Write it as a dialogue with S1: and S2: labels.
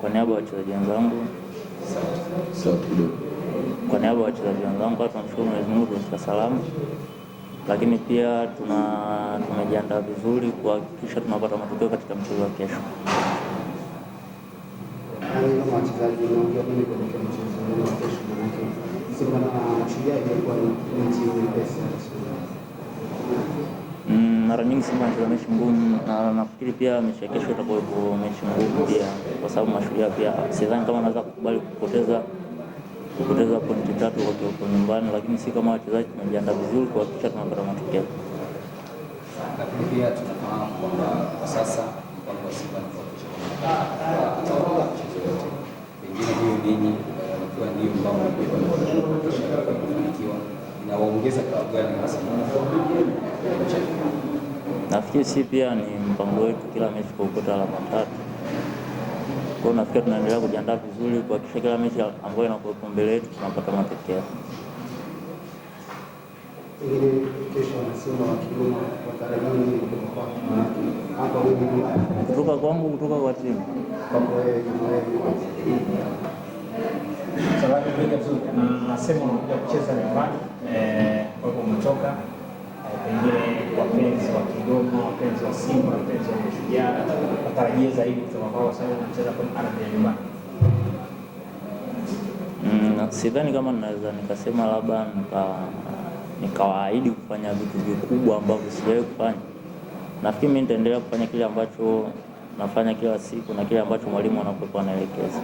S1: Kwa niaba ya wachezaji wenzangu, tunamshukuru Mwenyezi Mungu tumefika salama, lakini pia tumejiandaa vizuri kuhakikisha tunapata matokeo katika mchezo wa kesho. Mara nyingi Simba anacheza mechi ngumu, na nafikiri pia mechi ya kesho itakuwa mechi ngumu pia, kwa sababu Mashujaa pia sidhani kama anaweza kukubali kupoteza pointi 3 kwa nyumbani, lakini si kama wachezaji tumejiandaa vizuri kuhakikisha tunapata matokeo.
S2: Lakini pia tunafahamu kwamba kwa sasa mpango wa Simba ni kuhakikisha pengine hiyo ninyi ikiwa ndio mpango kufanikiwa inawaongeza kwa gani hasa?
S1: Nafikiri si pia ni mpango wetu kila mechi kupata alama 3. Kwa hiyo nafikiri tunaendelea kujiandaa vizuri kuhakikisha kila mechi ambayo inakuwa mbele yetu tunapata matokeo. Kutoka kwangu, kutoka kwa timu.
S3: Nasema unakuja kucheza nyumbani, kwa umetoka pengine wapenzi wa Kigoma, wapenzi wa Simba, wapenzi wa Mashujaa watarajia zaidi kutoka kwao sababu unacheza kwa ardhi ya nyumbani.
S1: Sidhani kama naweza nikasema labda nikawaahidi kufanya vitu vikubwa ambavyo sijawahi kufanya. Nafikiri mimi nitaendelea kufanya kile ambacho nafanya kila siku na kile ambacho mwalimu anakuwa anaelekeza.